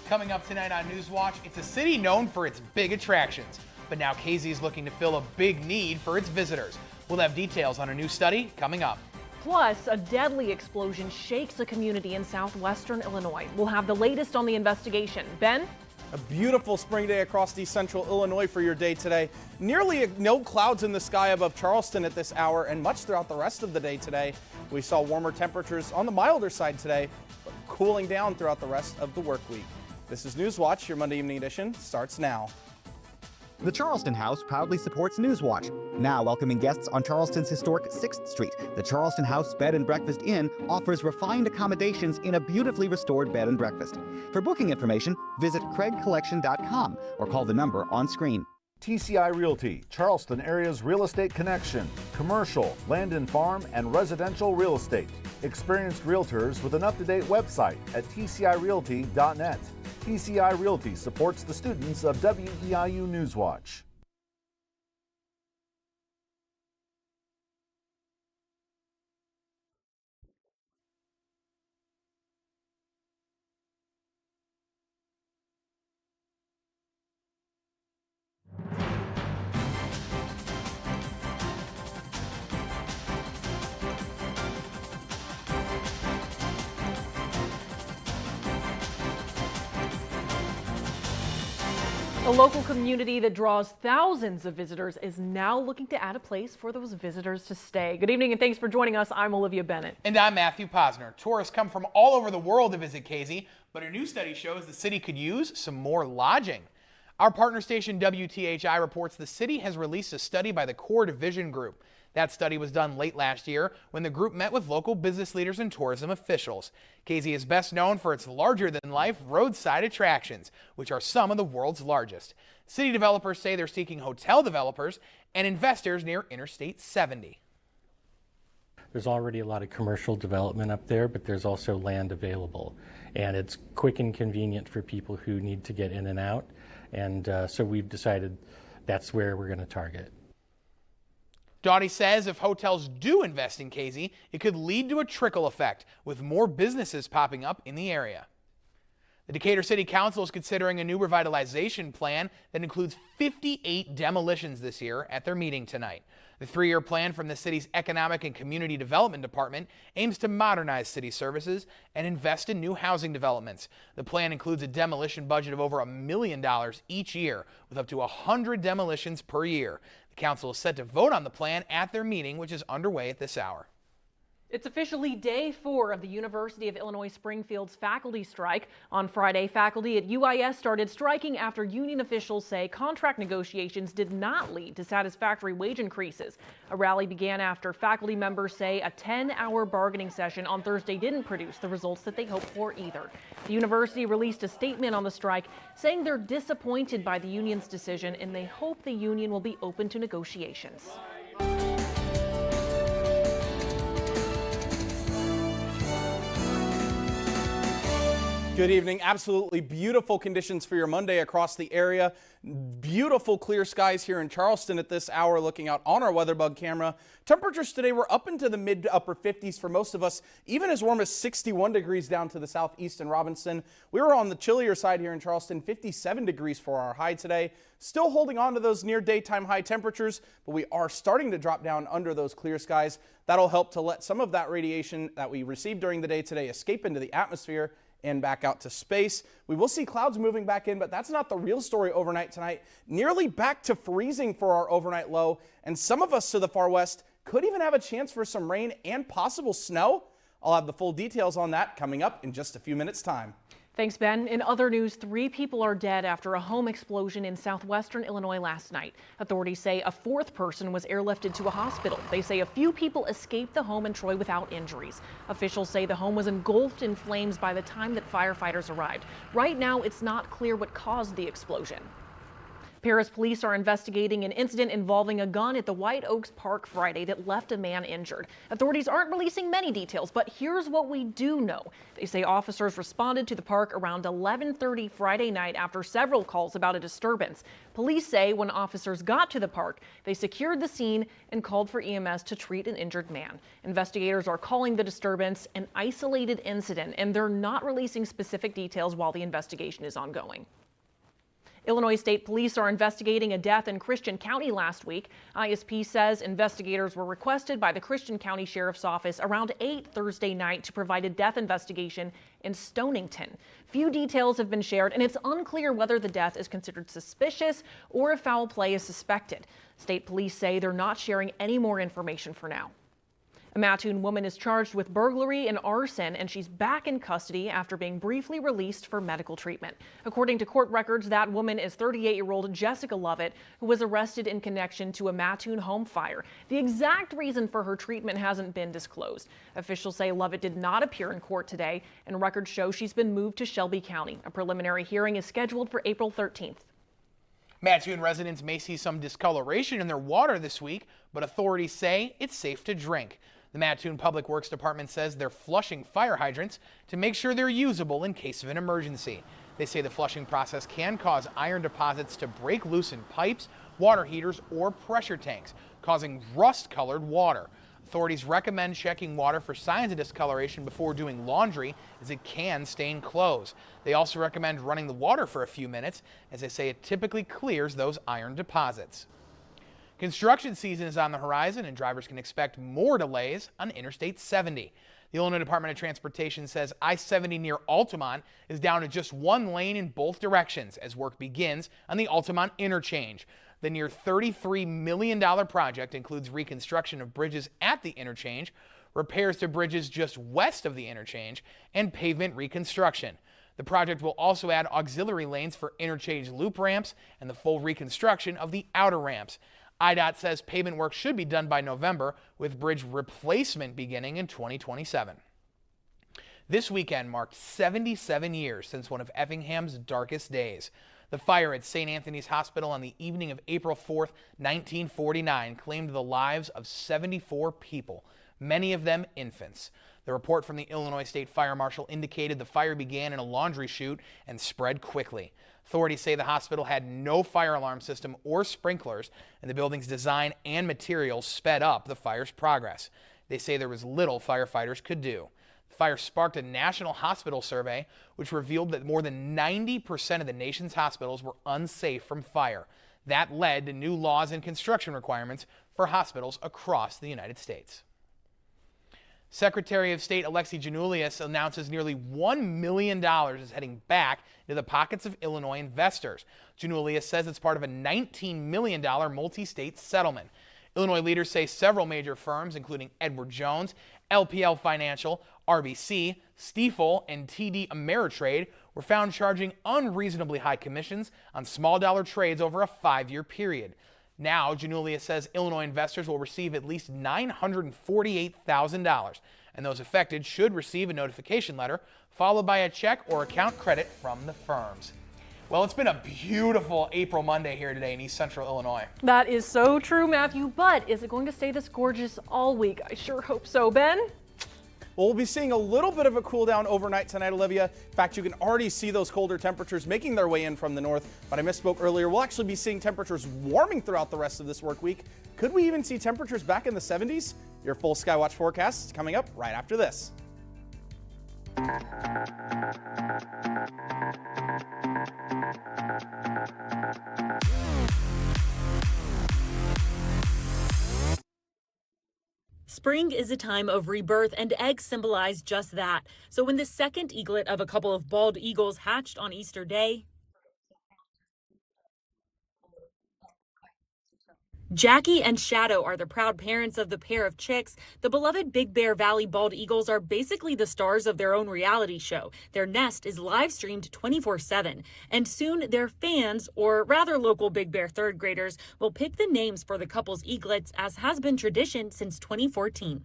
Coming up tonight on Newswatch, it's a city known for its big attractions, but now KZ is looking to fill a big need for its visitors. We'll have details on a new study coming up. Plus, a deadly explosion shakes a community in southwestern Illinois. We'll have the latest on the investigation. Ben? A beautiful spring day across East Central Illinois for your day today. Nearly no clouds in the sky above Charleston at this hour and much throughout the rest of the day today. We saw warmer temperatures on the milder side today, but cooling down throughout the rest of the work week. This is Newswatch. Your Monday evening edition starts now. The Charleston House proudly supports Newswatch. Now welcoming guests on Charleston's historic 6th Street, the Charleston House Bed and Breakfast Inn offers refined accommodations in a beautifully restored bed and breakfast. For booking information, visit craigcollection.com or call the number on screen. TCI Realty, Charleston area's real estate connection, commercial, land and farm, and residential real estate. Experienced realtors with an up-to-date website at tcirealty.net. TCI Realty supports the students of WEIU Newswatch. A local community that draws thousands of visitors is now looking to add a place for those visitors to stay. Good evening and thanks for joining us. I'm Olivia Bennett. And I'm Matthew Posner. Tourists come from all over the world to visit KZ, but a new study shows the city could use some more lodging. Our partner station WTHI reports the city has released a study by the Core Division Group. That study was done late last year when the group met with local business leaders and tourism officials. KZ is best known for its larger-than-life roadside attractions, which are some of the world's largest. City developers say they're seeking hotel developers and investors near Interstate 70. There's already a lot of commercial development up there, but there's also land available. And it's quick and convenient for people who need to get in and out. And so we've decided that's where we're going to target. Doughty says if hotels do invest in KZ, it could lead to a trickle effect with more businesses popping up in the area. The Decatur City Council is considering a new revitalization plan that includes 58 demolitions this year at their meeting tonight. The 3-year plan from the city's Economic and Community Development Department aims to modernize city services and invest in new housing developments. The plan includes a demolition budget of over $1 million each year, with up to 100 demolitions per year. The council is set to vote on the plan at their meeting, which is underway at this hour. It's officially day 4 of the University of Illinois Springfield's faculty strike. On Friday, faculty at UIS started striking after union officials say contract negotiations did not lead to satisfactory wage increases. A rally began after faculty members say a 10-hour bargaining session on Thursday didn't produce the results that they hoped for either. The university released a statement on the strike saying they're disappointed by the union's decision and they hope the union will be open to negotiations. Good evening. Absolutely beautiful conditions for your Monday across the area. Beautiful clear skies here in Charleston at this hour, looking out on our WeatherBug camera. Temperatures today were up into the mid to upper 50s for most of us, even as warm as 61 degrees down to the southeast in Robinson. We were on the chillier side here in Charleston, 57 degrees for our high today. Still holding on to those near daytime high temperatures, but we are starting to drop down under those clear skies. That'll help to let some of that radiation that we received during the day today escape into the atmosphere and back out to space. We will see clouds moving back in, but that's not the real story overnight tonight. Nearly back to freezing for our overnight low, and some of us to the far west could even have a chance for some rain and possible snow. I'll have the full details on that coming up in just a few minutes' time. Thanks, Ben. In other news, 3 people are dead after a home explosion in southwestern Illinois last night. Authorities say a 4th person was airlifted to a hospital. They say a few people escaped the home in Troy without injuries. Officials say the home was engulfed in flames by the time that firefighters arrived. Right now, it's not clear what caused the explosion. Paris police are investigating an incident involving a gun at the White Oaks Park Friday that left a man injured. Authorities aren't releasing many details, but here's what we do know. They say officers responded to the park around 11:30 Friday night after several calls about a disturbance. Police say when officers got to the park, they secured the scene and called for EMS to treat an injured man. Investigators are calling the disturbance an isolated incident, and they're not releasing specific details while the investigation is ongoing. Illinois State Police are investigating a death in Christian County last week. ISP says investigators were requested by the Christian County Sheriff's Office around 8 Thursday night to provide a death investigation in Stonington. Few details have been shared, and it's unclear whether the death is considered suspicious or if foul play is suspected. State police say they're not sharing any more information for now. A Mattoon woman is charged with burglary and arson, and she's back in custody after being briefly released for medical treatment. According to court records, that woman is 38-year-old Jessica Lovett, who was arrested in connection to a Mattoon home fire. The exact reason for her treatment hasn't been disclosed. Officials say Lovett did not appear in court today, and records show she's been moved to Shelby County. A preliminary hearing is scheduled for April 13th. Mattoon residents may see some discoloration in their water this week, but authorities say it's safe to drink. The Mattoon Public Works Department says they're flushing fire hydrants to make sure they're usable in case of an emergency. They say the flushing process can cause iron deposits to break loose in pipes, water heaters, or pressure tanks, causing rust-colored water. Authorities recommend checking water for signs of discoloration before doing laundry, as it can stain clothes. They also recommend running the water for a few minutes, as they say it typically clears those iron deposits. Construction season is on the horizon, and drivers can expect more delays on Interstate 70. The Illinois Department of Transportation says I-70 near Altamont is down to just one lane in both directions as work begins on the Altamont interchange. The near $33 million project includes reconstruction of bridges at the interchange, repairs to bridges just west of the interchange, and pavement reconstruction. The project will also add auxiliary lanes for interchange loop ramps and the full reconstruction of the outer ramps. IDOT says pavement work should be done by November, with bridge replacement beginning in 2027. This weekend marked 77 years since one of Effingham's darkest days. The fire at St. Anthony's Hospital on the evening of April 4th, 1949 claimed the lives of 74 people, many of them infants. The report from the Illinois State Fire Marshal indicated the fire began in a laundry chute and spread quickly. Authorities say the hospital had no fire alarm system or sprinklers, and the building's design and materials sped up the fire's progress. They say there was little firefighters could do. The fire sparked a national hospital survey, which revealed that more than 90% of the nation's hospitals were unsafe from fire. That led to new laws and construction requirements for hospitals across the United States. Secretary of State Alexi Giannoulias announces nearly $1 million is heading back into the pockets of Illinois investors. Giannoulias says it's part of a $19 million multi-state settlement. Illinois leaders say several major firms, including Edward Jones, LPL Financial, RBC, Stifel, and TD Ameritrade, were found charging unreasonably high commissions on small-dollar trades over a 5-year period. Now, Giannoulias says Illinois investors will receive at least $948,000, and those affected should receive a notification letter, followed by a check or account credit from the firms. Well, it's been a beautiful April Monday here today in East Central Illinois. That is so true, Matthew, but is it going to stay this gorgeous all week? I sure hope so, Ben. Well, we'll be seeing a little bit of a cool down overnight tonight, Olivia. In fact, you can already see those colder temperatures making their way in from the north, but I misspoke earlier. We'll actually be seeing temperatures warming throughout the rest of this work week. Could we even see temperatures back in the 70s? Your full Skywatch forecast is coming up right after this. Spring is a time of rebirth, and eggs symbolize just that. So when the second eaglet of a couple of bald eagles hatched on Easter Day, Jackie and Shadow are the proud parents of the pair of chicks. The beloved Big Bear Valley bald eagles are basically the stars of their own reality show. Their nest is live streamed 24/7, and soon their fans, or rather local Big Bear third graders, will pick the names for the couple's eaglets, as has been tradition since 2014.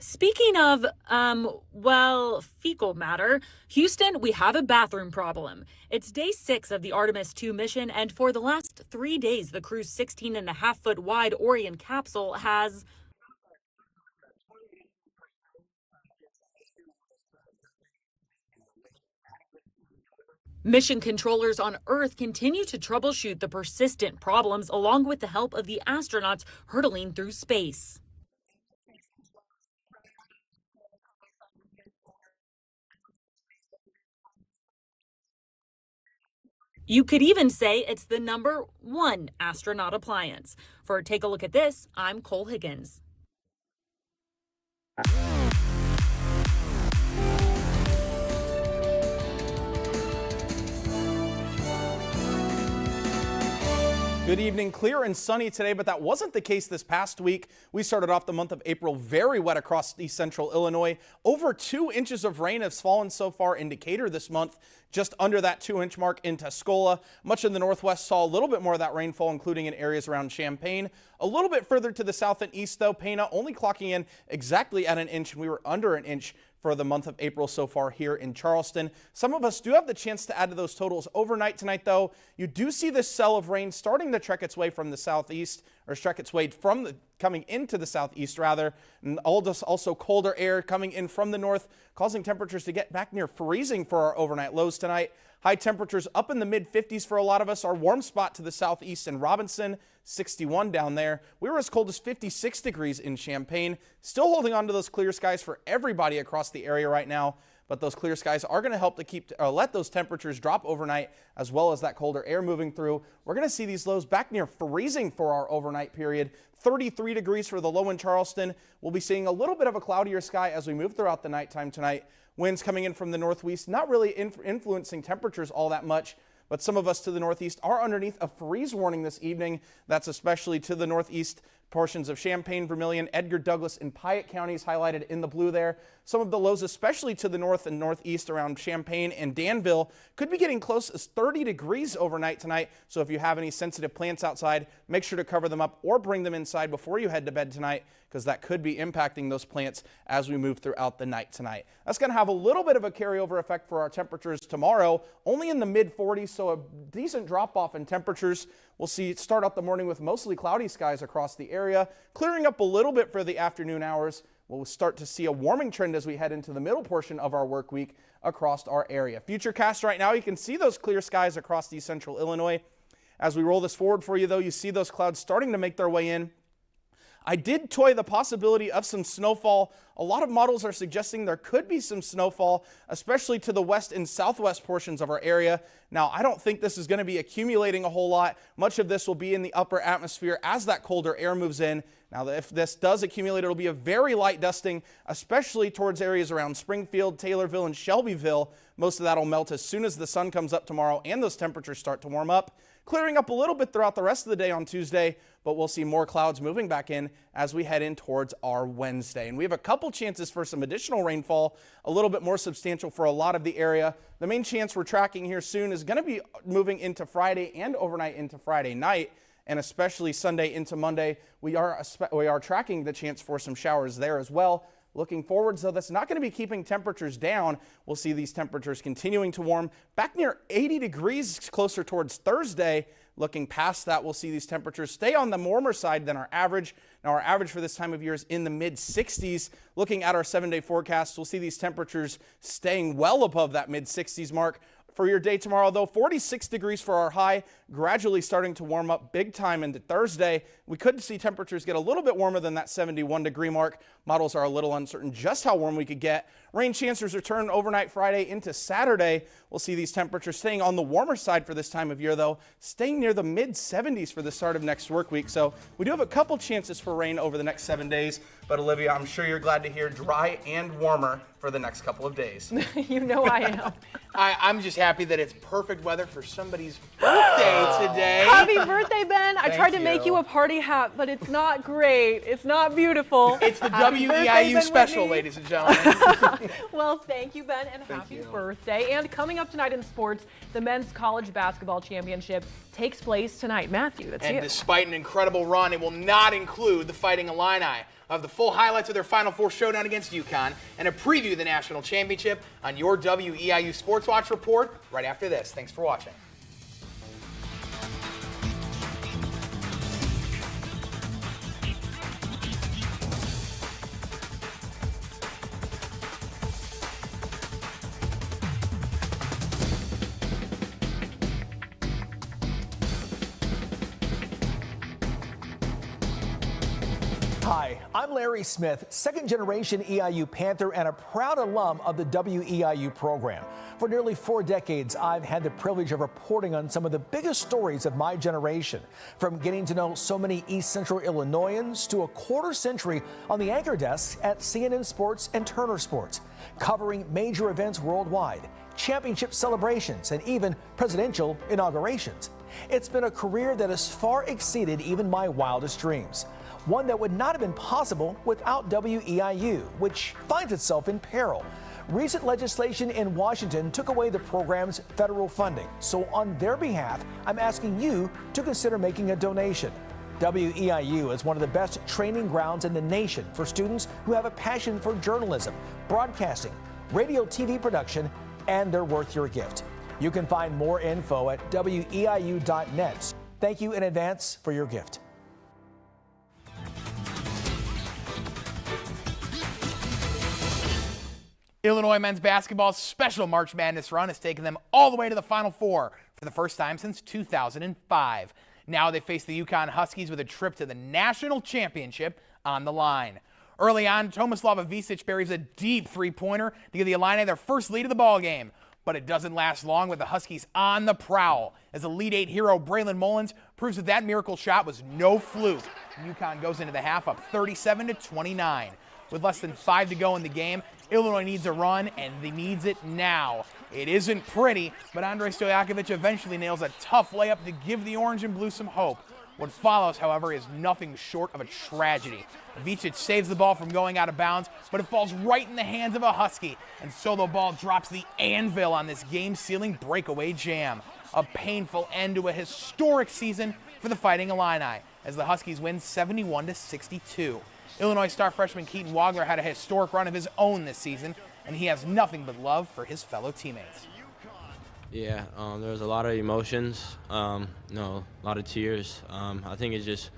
Speaking of, fecal matter, Houston, we have a bathroom problem. It's day 6 of the Artemis 2 mission, and for the last 3 days, the crew's 16.5-foot wide Orion capsule has mission controllers on Earth continue to troubleshoot the persistent problems along with the help of the astronauts hurtling through space. You could even say it's the #1 astronaut appliance. For Take a Look at This, I'm Cole Higgins. Good evening. Clear and sunny today, but that wasn't the case this past week. We started off the month of April very wet across east central Illinois. Over 2 inches of rain has fallen so far in Decatur this month, just under that 2-inch mark in Tuscola. Much of the northwest saw a little bit more of that rainfall, including in areas around Champaign. A little bit further to the south and east, though, Pana only clocking in exactly at 1 inch, and we were under 1 inch for the month of April so far here in Charleston. Some of us do have the chance to add to those totals overnight tonight, though. You do see this cell of rain starting to trek its way from the southeast, or trek its way from the coming into the southeast rather, and also colder air coming in from the north, causing temperatures to get back near freezing for our overnight lows tonight. High temperatures up in the mid-50s for a lot of us. Our warm spot to the southeast in Robinson, 61 down there. We were as cold as 56 degrees in Champaign. Still holding on to those clear skies for everybody across the area right now. But those clear skies are going to help to let those temperatures drop overnight, as well as that colder air moving through. We're going to see these lows back near freezing for our overnight period. 33 degrees for the low in Charleston. We'll be seeing a little bit of a cloudier sky as we move throughout the nighttime tonight. Winds coming in from the northwest, not really influencing temperatures all that much, but some of us to the northeast are underneath a freeze warning this evening. That's especially to the northeast portions of Champaign, Vermilion, Edgar, Douglas, and Piatt counties highlighted in the blue there. Some of the lows, especially to the north and northeast around Champaign and Danville, could be getting close as 30 degrees overnight tonight. So if you have any sensitive plants outside, make sure to cover them up or bring them inside before you head to bed tonight, because that could be impacting those plants as we move throughout the night tonight. That's going to have a little bit of a carryover effect for our temperatures tomorrow, only in the mid-40s, so a decent drop-off in temperatures. We'll see it start out the morning with mostly cloudy skies across the area, clearing up a little bit for the afternoon hours. We'll start to see a warming trend as we head into the middle portion of our work week across our area. Futurecast right now, you can see those clear skies across east central Illinois. As we roll this forward for you, though, you see those clouds starting to make their way in. I did toy the possibility of some snowfall. A lot of models are suggesting there could be some snowfall, especially to the west and southwest portions of our area. Now, I don't think this is going to be accumulating a whole lot. Much of this will be in the upper atmosphere as that colder air moves in. Now, if this does accumulate, it'll be a very light dusting, especially towards areas around Springfield, Taylorville, and Shelbyville. Most of that will melt as soon as the sun comes up tomorrow and those temperatures start to warm up. Clearing up a little bit throughout the rest of the day on Tuesday, but we'll see more clouds moving back in as we head in towards our Wednesday. And we have a couple chances for some additional rainfall, a little bit more substantial for a lot of the area. The main chance we're tracking here soon is going to be moving into Friday and overnight into Friday night, and especially Sunday into Monday. We are tracking the chance for some showers there as well. Looking forward, so that's not going to be keeping temperatures down. We'll see these temperatures continuing to warm back near 80 degrees closer towards Thursday. Looking past that, we'll see these temperatures stay on the warmer side than our average. Now, our average for this time of year is in the mid-60s. Looking at our 7-day forecast, we'll see these temperatures staying well above that mid-60s mark. For your day tomorrow, though, 46 degrees for our high, gradually starting to warm up big time into Thursday. We could see temperatures get a little bit warmer than that 71-degree mark. Models are a little uncertain just how warm we could get. Rain chances return overnight Friday into Saturday. We'll see these temperatures staying on the warmer side for this time of year, though, staying near the mid-70s for the start of next work week. So we do have a couple chances for rain over the next 7 days. But Olivia, I'm sure you're glad to hear dry and warmer for the next couple of days. You know I am. I'm just happy that it's perfect weather for somebody's birthday today. Happy birthday, Ben. I tried to make you. you a party hat, but it's not great. It's not beautiful. It's the Happy birthday, WEIU Ben special, Whitney. ladies and gentlemen. Well, thank you, Ben, and happy birthday. And coming up tonight in sports, the men's college basketball championship takes place tonight. Matthew, that's And you. despite an incredible run, it will not include the Fighting Illini. I'll have the full highlights of their Final Four showdown against UConn and a preview of the national championship on your WEIU Sports Watch report right after this. Thanks for watching. Hi, I'm Larry Smith, second-generation EIU Panther and a proud alum of the WEIU program. For nearly 4 decades, I've had the privilege of reporting on some of the biggest stories of my generation, from getting to know so many East Central Illinoisans to a quarter century on the anchor desks at CNN Sports and Turner Sports, covering major events worldwide, championship celebrations, and even presidential inaugurations. It's been a career that has far exceeded even my wildest dreams. One that would not have been possible without WEIU, which finds itself in peril. Recent legislation in Washington took away the program's federal funding. So on their behalf, I'm asking you to consider making a donation. WEIU is one of the best training grounds in the nation for students who have a passion for journalism, broadcasting, radio, TV production, and they're worth your gift. You can find more info at weiu.net. Thank you in advance for your gift. Illinois men's basketball's special March Madness run has taken them all the way to the Final Four for the first time since 2005. Now they face the UConn Huskies with a trip to the national championship on the line. Early on, Tomislav Ivicic buries a deep three-pointer to give the Illini their first lead of the ballgame. But it doesn't last long with the Huskies on the prowl as Elite Eight hero Braylon Mullins proves that miracle shot was no fluke. UConn goes into the half up 37-29. With less than 5 to go in the game, Illinois needs a run, and he needs it now. It isn't pretty, but Andrei Stojakovic eventually nails a tough layup to give the orange and blue some hope. What follows, however, is nothing short of a tragedy. Ivicic saves the ball from going out of bounds, but it falls right in the hands of a Husky, and so the ball drops the anvil on this game-sealing breakaway jam. A painful end to a historic season for the Fighting Illini, as the Huskies win 71-62. Illinois star freshman Keaton Wagler had a historic run of his own this season, and he has nothing but love for his fellow teammates. Yeah, there was a lot of emotions, a lot of tears. I think that's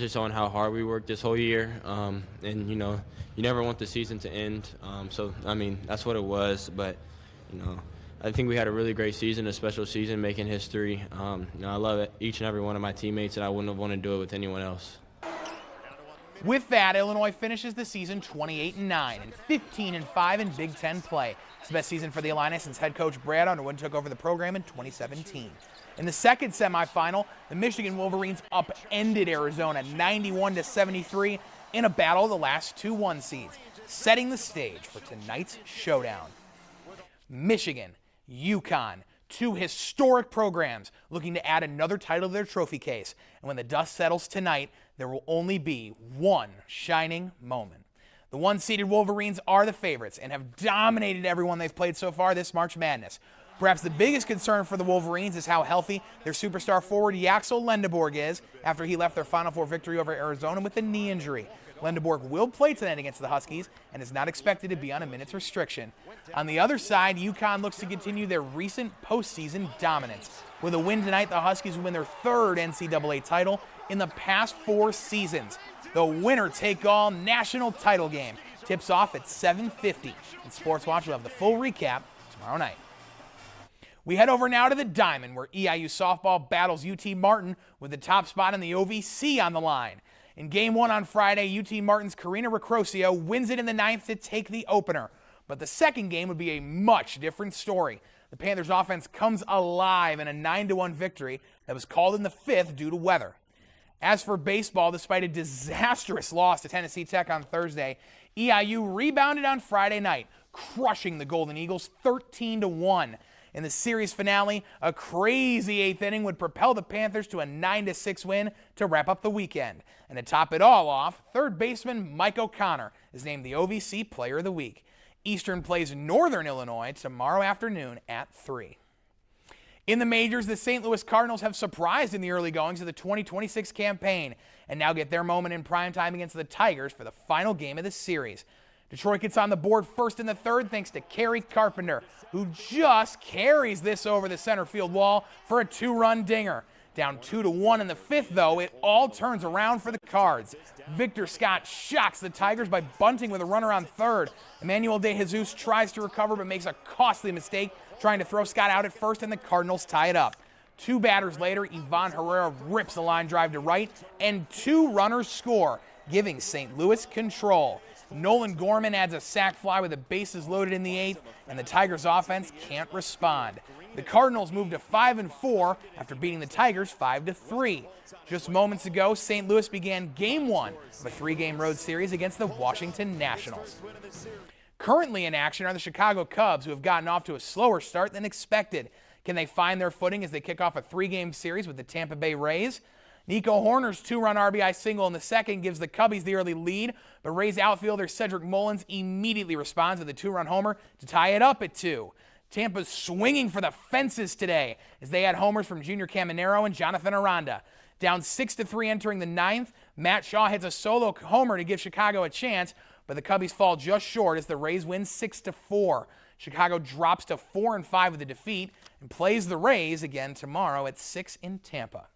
just on how hard we worked this whole year, and you never want the season to end. So I mean, that's what it was. But I think we had a really great season, a special season, making history. I love it, each and every one of my teammates, and I wouldn't have wanted to do it with anyone else. With that, Illinois finishes the season 28-9 and 15-5 in Big Ten play. It's the best season for the Illini since head coach Brad Underwood took over the program in 2017. In the second semifinal, the Michigan Wolverines upended Arizona 91-73 in a battle of the last 2 1 seeds, setting the stage for tonight's showdown. Michigan, UConn, 2 historic programs looking to add another title to their trophy case. And when the dust settles tonight, there will only be one shining moment. The 1-seeded Wolverines are the favorites and have dominated everyone they've played so far this March Madness. Perhaps the biggest concern for the Wolverines is how healthy their superstar forward Yaxel Lendeborg is after he left their Final Four victory over Arizona with a knee injury. Lendeborg will play tonight against the Huskies and is not expected to be on a minutes restriction. On the other side, UConn looks to continue their recent postseason dominance. With a win tonight, the Huskies will win their 3rd NCAA title in the past 4 seasons. The winner-take-all national title game tips off at 7:50. And Sports Watch will have the full recap tomorrow night. We head over now to the Diamond, where EIU softball battles UT Martin with the top spot in the OVC on the line. In Game 1 on Friday, UT Martin's Karina Recrosio wins it in the 9th to take the opener. But the second game would be a much different story. The Panthers' offense comes alive in a 9-1 victory that was called in the 5th due to weather. As for baseball, despite a disastrous loss to Tennessee Tech on Thursday, EIU rebounded on Friday night, crushing the Golden Eagles 13-1. In the series finale, a crazy 8th inning would propel the Panthers to a 9-6 win to wrap up the weekend. And to top it all off, third baseman Mike O'Connor is named the OVC Player of the Week. Eastern plays Northern Illinois tomorrow afternoon at 3. In the majors, the St. Louis Cardinals have surprised in the early goings of the 2026 campaign and now get their moment in primetime against the Tigers for the final game of the series. Detroit gets on the board first in the third thanks to Kerry Carpenter, who just carries this over the center field wall for a 2-run dinger. Down 2-1 in the fifth, though, it all turns around for the Cards. Victor Scott shocks the Tigers by bunting with a runner on third. Emmanuel De Jesus tries to recover but makes a costly mistake trying to throw Scott out at first, and the Cardinals tie it up. 2 batters later, Ivan Herrera rips a line drive to right, and 2 runners score, giving St. Louis control. Nolan Gorman adds a sac fly with the bases loaded in the 8th, and the Tigers' offense can't respond. The Cardinals move to 5-4 after beating the Tigers 5-3. Just moments ago, St. Louis began Game 1 of a 3-game road series against the Washington Nationals. Currently in action are the Chicago Cubs, who have gotten off to a slower start than expected. Can they find their footing as they kick off a 3-game series with the Tampa Bay Rays? Nico Horner's 2-run RBI single in the second gives the Cubbies the early lead, but Rays outfielder Cedric Mullins immediately responds with a 2-run homer to tie it up at 2. Tampa's swinging for the fences today as they had homers from Junior Caminero and Jonathan Aranda. Down 6-3 entering the 9th, Matt Shaw hits a solo homer to give Chicago a chance, but the Cubbies fall just short as the Rays win 6-4. Chicago drops to 4-5 with the defeat and plays the Rays again tomorrow at 6 in Tampa.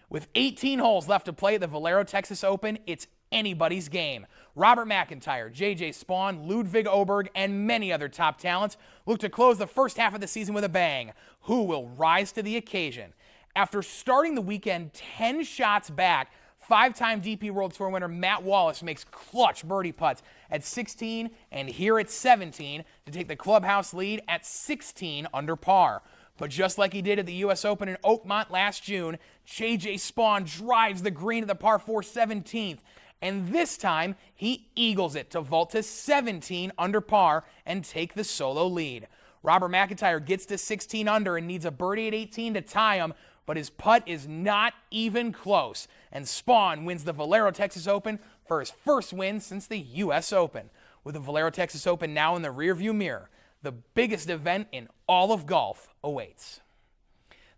With 18 holes left to play at the Valero Texas Open, it's anybody's game. Robert McIntyre, J.J. Spawn, Ludwig Oberg, and many other top talents look to close the first half of the season with a bang. Who will rise to the occasion? After starting the weekend 10 shots back, 5-time DP World Tour winner Matt Wallace makes clutch birdie putts at 16 and here at 17 to take the clubhouse lead at 16 under par. But just like he did at the U.S. Open in Oakmont last June, J.J. Spawn drives the green at the par 4 17th. And this time, he eagles it to vault to 17 under par and take the solo lead. Robert McIntyre gets to 16 under and needs a birdie at 18 to tie him, but his putt is not even close. And Spawn wins the Valero Texas Open for his first win since the U.S. Open. With the Valero Texas Open now in the rearview mirror, the biggest event in all of golf awaits.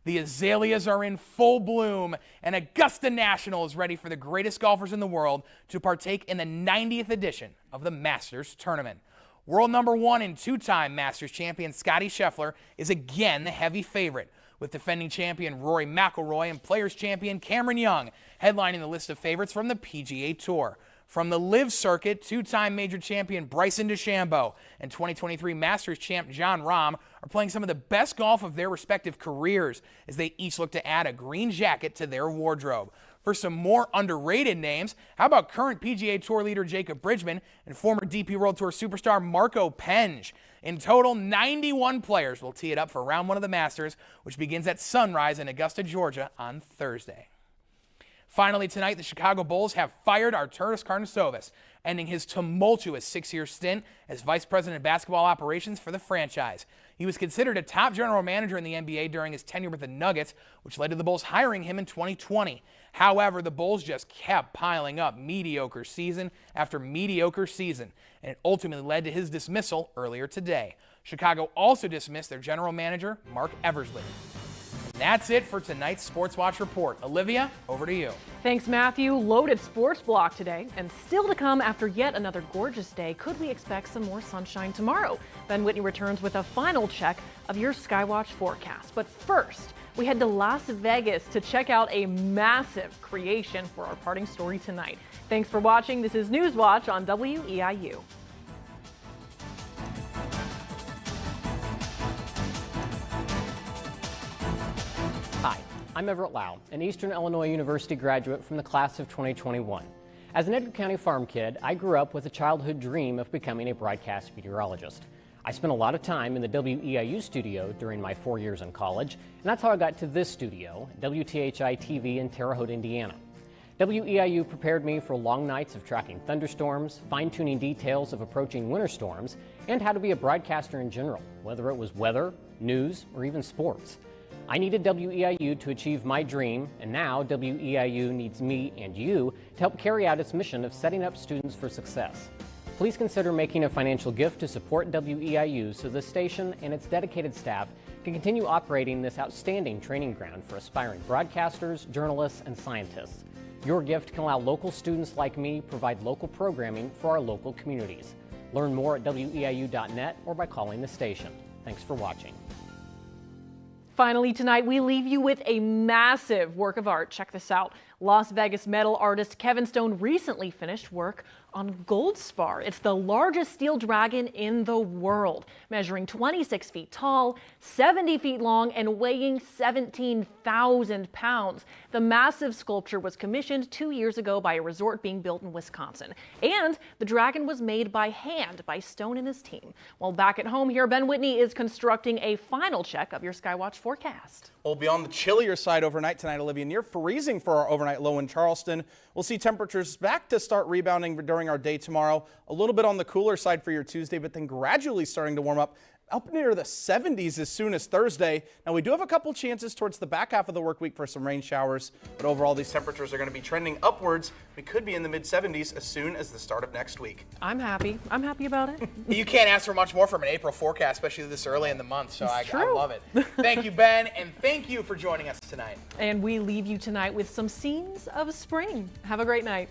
The azaleas are in full bloom, and Augusta National is ready for the greatest golfers in the world to partake in the 90th edition of the Masters Tournament. World number 1 and 2-time Masters champion Scottie Scheffler is again the heavy favorite, with defending champion Rory McIlroy and Players champion Cameron Young headlining the list of favorites from the PGA Tour. From the LIV circuit, 2-time major champion Bryson DeChambeau and 2023 Masters champ Jon Rahm are playing some of the best golf of their respective careers as they each look to add a green jacket to their wardrobe. For some more underrated names, how about current PGA Tour leader Jacob Bridgman and former DP World Tour superstar Marco Penge? In total, 91 players will tee it up for round 1 of the Masters, which begins at sunrise in Augusta, Georgia on Thursday. Finally tonight, the Chicago Bulls have fired Arturas Karnisovas, ending his tumultuous 6-year stint as Vice President of Basketball Operations for the franchise. He was considered a top general manager in the NBA during his tenure with the Nuggets, which led to the Bulls hiring him in 2020. However, the Bulls just kept piling up mediocre season after mediocre season, and it ultimately led to his dismissal earlier today. Chicago also dismissed their general manager, Mark Eversley. That's it for tonight's Sports Watch Report. Olivia, over to you. Thanks, Matthew. Loaded sports block today. And still to come after yet another gorgeous day, could we expect some more sunshine tomorrow? Ben Whitney returns with a final check of your Skywatch forecast. But first, we head to Las Vegas to check out a massive creation for our parting story tonight. Thanks for watching. This is Newswatch on WEIU. Hi, I'm Everett Lau, an Eastern Illinois University graduate from the class of 2021. As an Edgar County farm kid, I grew up with a childhood dream of becoming a broadcast meteorologist. I spent a lot of time in the WEIU studio during my 4 years in college, and that's how I got to this studio, WTHI TV in Terre Haute, Indiana. WEIU prepared me for long nights of tracking thunderstorms, fine-tuning details of approaching winter storms, and how to be a broadcaster in general, whether it was weather, news, or even sports. I needed WEIU to achieve my dream, and now WEIU needs me and you to help carry out its mission of setting up students for success. Please consider making a financial gift to support WEIU so the station and its dedicated staff can continue operating this outstanding training ground for aspiring broadcasters, journalists, and scientists. Your gift can allow local students like me provide local programming for our local communities. Learn more at weiu.net or by calling the station. Thanks for watching. Finally tonight, we leave you with a massive work of art. Check this out. Las Vegas metal artist Kevin Stone recently finished work on gold spar. It's the largest steel dragon in the world, measuring 26 feet tall, 70 feet long, and weighing 17,000 pounds. The massive sculpture was commissioned 2 years ago by a resort being built in Wisconsin. And the dragon was made by hand by Stone and his team. While back at home here, Ben Whitney is constructing a final check of your Skywatch forecast. We'll be on the chillier side overnight tonight, Olivia, near freezing for our overnight low in Charleston. We'll see temperatures back to start rebounding during our day tomorrow. A little bit on the cooler side for your Tuesday, but then gradually starting to warm up near the 70s as soon as Thursday. Now, we do have a couple chances towards the back half of the work week for some rain showers, but overall these temperatures are going to be trending upwards. We could be in the mid-70s as soon as the start of next week. I'm happy. I'm happy about it. You can't ask for much more from an April forecast, especially this early in the month, so I love it. Thank you, Ben, and thank you for joining us tonight. And we leave you tonight with some scenes of spring. Have a great night.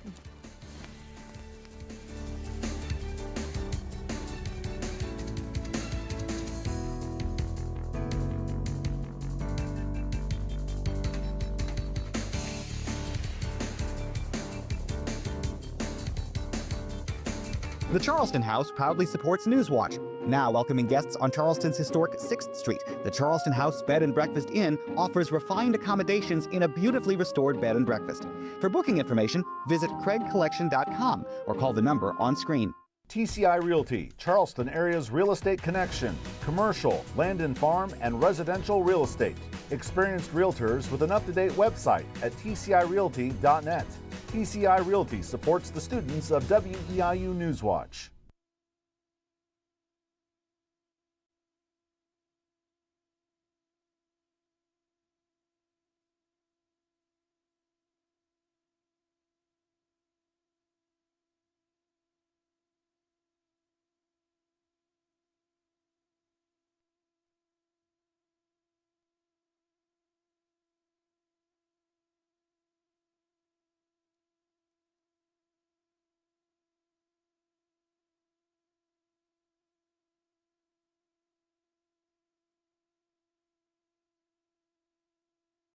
The Charleston House proudly supports Newswatch. Now welcoming guests on Charleston's historic 6th Street, the Charleston House Bed and Breakfast Inn offers refined accommodations in a beautifully restored bed and breakfast. For booking information, visit craigcollection.com or call the number on screen. TCI Realty, Charleston area's real estate connection, commercial, land and farm, and residential real estate. Experienced realtors with an up-to-date website at tcirealty.net. TCI Realty supports the students of WEIU Newswatch.